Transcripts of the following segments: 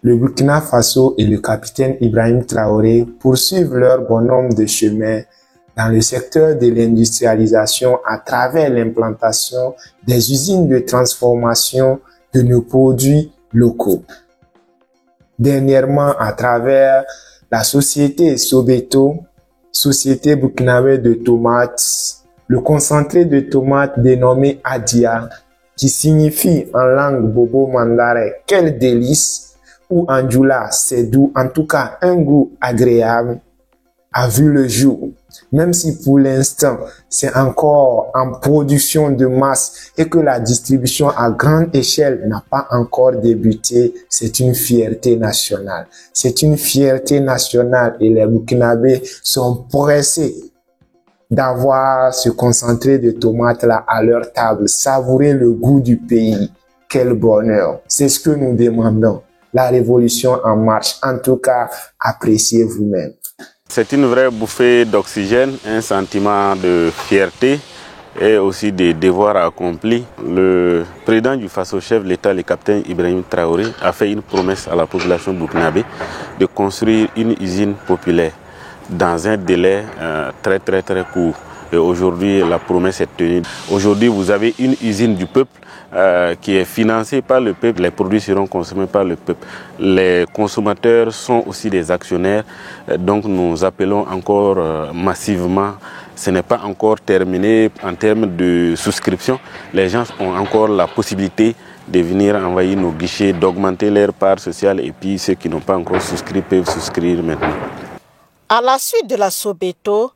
Le Burkina Faso et le capitaine Ibrahim Traoré poursuivent leur bonhomme de chemin dans le secteur de l'industrialisation à travers l'implantation des usines de transformation de nos produits locaux. Dernièrement, à travers la société Sobeto, société burkinabé de tomates, le concentré de tomates dénommé Adia, qui signifie en langue bobo-mandare « quel délice » ou en djoula « c'est doux », en tout cas un goût agréable, a vu le jour. Même si pour l'instant, c'est encore en production de masse et que la distribution à grande échelle n'a pas encore débuté, c'est une fierté nationale. C'est une fierté nationale et les Burkinabés sont pressés d'avoir ce concentré de tomates là à leur table, savourer le goût du pays. Quel bonheur! C'est ce que nous demandons. La révolution en marche. En tout cas, appréciez vous-même. C'est une vraie bouffée d'oxygène, un sentiment de fierté et aussi de devoirs accomplis. Le président du Faso, chef de l'État, le capitaine Ibrahim Traoré, a fait une promesse à la population burkinabé de construire une usine populaire dans un délai très court. Et aujourd'hui, la promesse est tenue. Aujourd'hui, vous avez une usine du peuple qui est financée par le peuple. Les produits seront consommés par le peuple. Les consommateurs sont aussi des actionnaires. Donc nous appelons encore massivement. Ce n'est pas encore terminé en termes de souscription. Les gens ont encore la possibilité de venir envahir nos guichets, d'augmenter leur part sociale. Et puis ceux qui n'ont pas encore souscrit peuvent souscrire maintenant. À la suite de la Sobeto,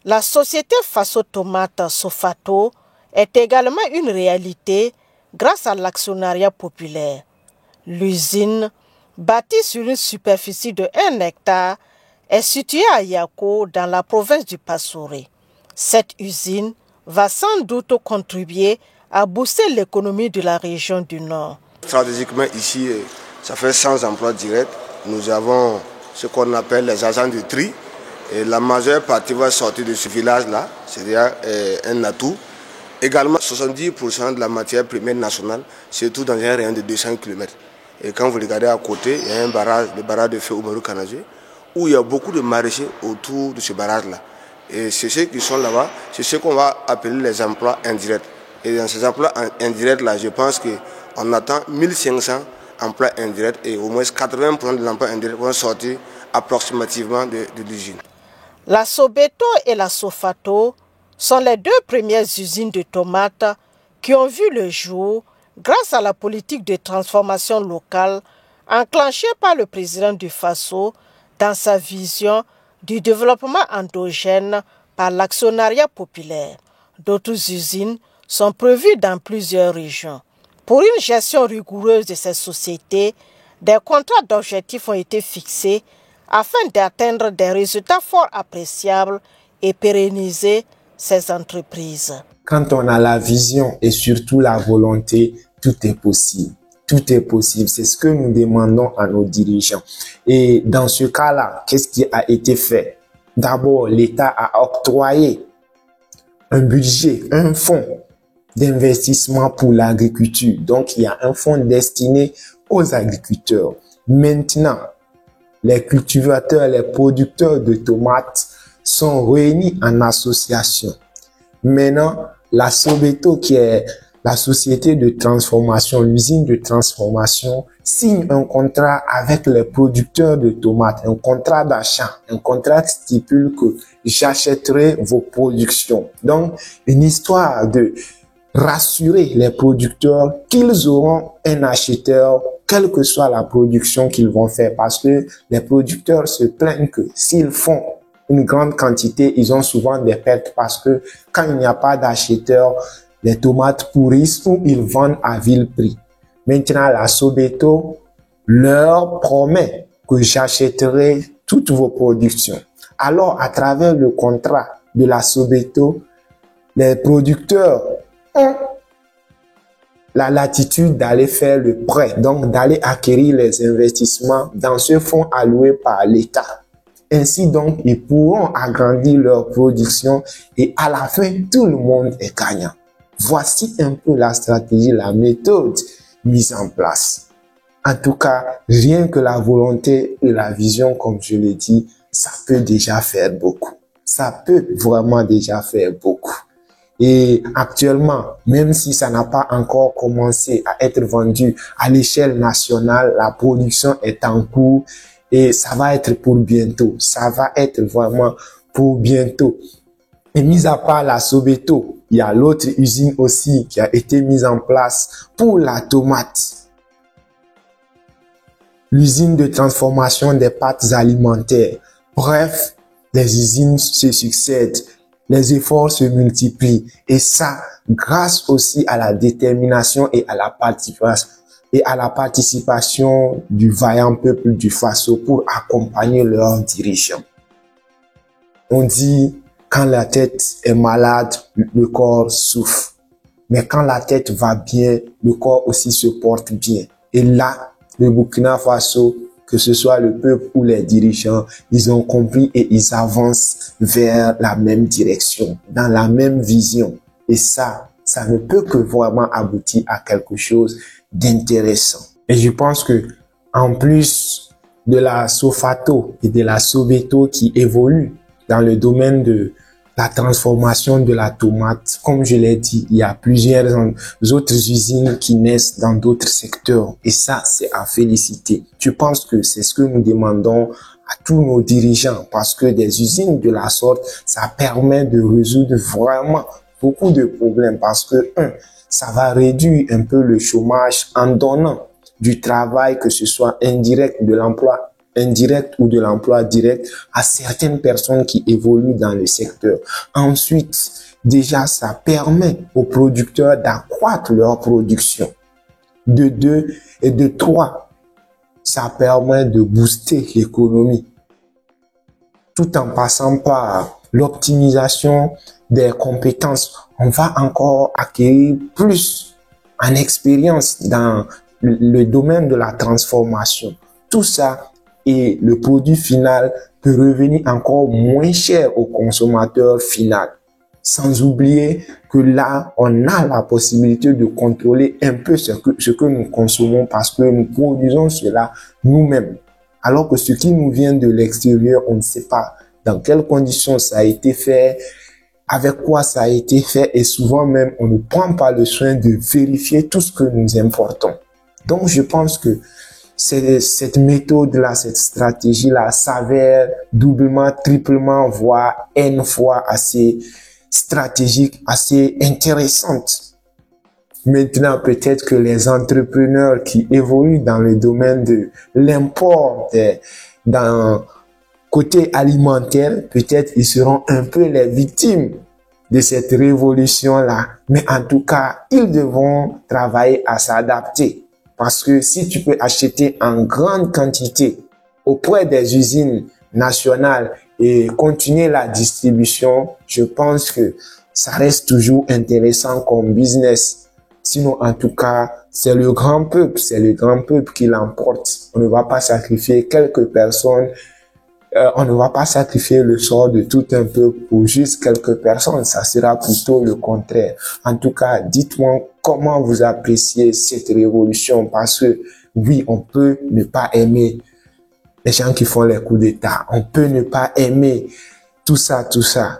la société Faso Tomate Sofato est également une réalité grâce à l'actionnariat populaire. L'usine, bâtie sur une superficie de 1 hectare, est située à Yako dans la province du Passoré. Cette usine va sans doute contribuer à booster l'économie de la région du Nord. Stratégiquement ici, ça fait 100 emplois directs. Nous avons ce qu'on appelle les agents de tri. Et la majeure partie va sortir de ce village-là, c'est-à-dire un atout. Également, 70% de la matière première nationale, surtout dans un rayon de 200 km. Et quand vous regardez à côté, il y a un barrage, le barrage de feu Oumarou Kanazé, où il y a beaucoup de maraîchers autour de ce barrage-là. Et c'est ceux qui sont là-bas, c'est ce qu'on va appeler les emplois indirects. Et dans ces emplois indirects-là, je pense qu'on attend 1500 emplois indirects et au moins 80% de l'emploi indirect vont sortir approximativement de l'usine. La Sobeto et la Sofato sont les 2 premières usines de tomates qui ont vu le jour grâce à la politique de transformation locale enclenchée par le président du Faso dans sa vision du développement endogène par l'actionnariat populaire. D'autres usines sont prévues dans plusieurs régions. Pour une gestion rigoureuse de ces sociétés, des contrats d'objectifs ont été fixés afin d'atteindre des résultats fort appréciables et pérenniser ces entreprises. Quand on a la vision et surtout la volonté, tout est possible. Tout est possible. C'est ce que nous demandons à nos dirigeants. Et dans ce cas-là, qu'est-ce qui a été fait? D'abord, l'État a octroyé un budget, un fonds d'investissement pour l'agriculture. Donc, il y a un fonds destiné aux agriculteurs. Maintenant, les cultivateurs, les producteurs de tomates sont réunis en association. Maintenant, la Sobeto, qui est la société de transformation, l'usine de transformation, signe un contrat avec les producteurs de tomates, un contrat d'achat. Un contrat qui stipule que j'achèterai vos productions. Donc, une histoire de rassurer les producteurs qu'ils auront un acheteur quelle que soit la production qu'ils vont faire, parce que les producteurs se plaignent que s'ils font une grande quantité, ils ont souvent des pertes parce que quand il n'y a pas d'acheteur, les tomates pourrissent ou ils vendent à vil prix. Maintenant, la Sobeto leur promet que j'achèterai toutes vos productions. Alors, à travers le contrat de la Sobeto, les producteurs ont la latitude d'aller faire le prêt, donc d'aller acquérir les investissements dans ce fonds alloué par l'État. Ainsi donc, ils pourront agrandir leur production et à la fin, tout le monde est gagnant. Voici un peu la stratégie, la méthode mise en place. En tout cas, rien que la volonté et la vision, comme je l'ai dit, ça peut déjà faire beaucoup. Ça peut vraiment déjà faire beaucoup. Et actuellement, même si ça n'a pas encore commencé à être vendu à l'échelle nationale, la production est en cours et ça va être pour bientôt. Ça va être vraiment pour bientôt. Et mis à part la Sobeto, il y a l'autre usine aussi qui a été mise en place pour la tomate. L'usine de transformation des pâtes alimentaires. Bref, les usines se succèdent. Les efforts se multiplient et ça, grâce aussi à la détermination et à la participation du vaillant peuple du Faso pour accompagner leurs dirigeants. On dit, quand la tête est malade, le corps souffre. Mais quand la tête va bien, le corps aussi se porte bien. Et là, le Burkina Faso, que ce soit le peuple ou les dirigeants, ils ont compris et ils avancent vers la même direction, dans la même vision. Et ça ne peut que vraiment aboutir à quelque chose d'intéressant. Et je pense que, en plus de la Sofato et de la Sobeto qui évoluent dans le domaine de la transformation de la tomate, comme je l'ai dit, il y a plusieurs autres usines qui naissent dans d'autres secteurs. Et ça, c'est à féliciter. Je pense que c'est ce que nous demandons à tous nos dirigeants parce que des usines de la sorte, ça permet de résoudre vraiment beaucoup de problèmes parce que, ça va réduire un peu le chômage en donnant du travail, que ce soit indirect, de l'emploi indirect ou de l'emploi direct à certaines personnes qui évoluent dans le secteur. Ensuite, déjà, ça permet aux producteurs d'accroître leur production. De 2 et de 3, ça permet de booster l'économie. Tout en passant par l'optimisation des compétences, on va encore acquérir plus en expérience dans le domaine de la transformation. Tout ça, et le produit final peut revenir encore moins cher au consommateur final. Sans oublier que là, on a la possibilité de contrôler un peu ce que nous consommons parce que nous produisons cela nous-mêmes. Alors que ce qui nous vient de l'extérieur, on ne sait pas dans quelles conditions ça a été fait, avec quoi ça a été fait et souvent même, on ne prend pas le soin de vérifier tout ce que nous importons. Donc, je pense que cette méthode-là, cette stratégie-là s'avère doublement, triplement, voire N fois assez stratégique, assez intéressante. Maintenant, peut-être que les entrepreneurs qui évoluent dans le domaine de l'import, dans côté alimentaire, peut-être ils seront un peu les victimes de cette révolution-là. Mais en tout cas, ils devront travailler à s'adapter. Parce que si tu peux acheter en grande quantité auprès des usines nationales et continuer la distribution, je pense que ça reste toujours intéressant comme business. Sinon, en tout cas, c'est le grand peuple qui l'emporte. On ne va pas sacrifier quelques personnes. On ne va pas sacrifier le sort de tout un peuple pour juste quelques personnes. Ça sera plutôt le contraire. En tout cas, dites-moi comment vous appréciez cette révolution parce que oui, on peut ne pas aimer les gens qui font les coups d'État. On peut ne pas aimer tout ça.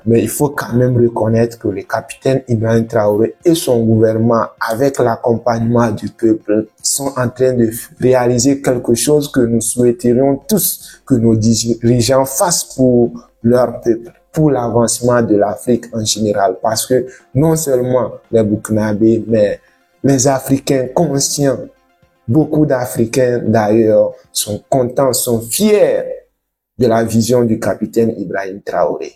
Mais il faut quand même reconnaître que le capitaine Ibrahim Traoré et son gouvernement, avec l'accompagnement du peuple, sont en train de réaliser quelque chose que nous souhaiterions tous que nos dirigeants fassent pour leur peuple, pour l'avancement de l'Afrique en général. Parce que non seulement les Burkinabés, mais les Africains conscients, beaucoup d'Africains d'ailleurs, sont contents, sont fiers de la vision du capitaine Ibrahim Traoré.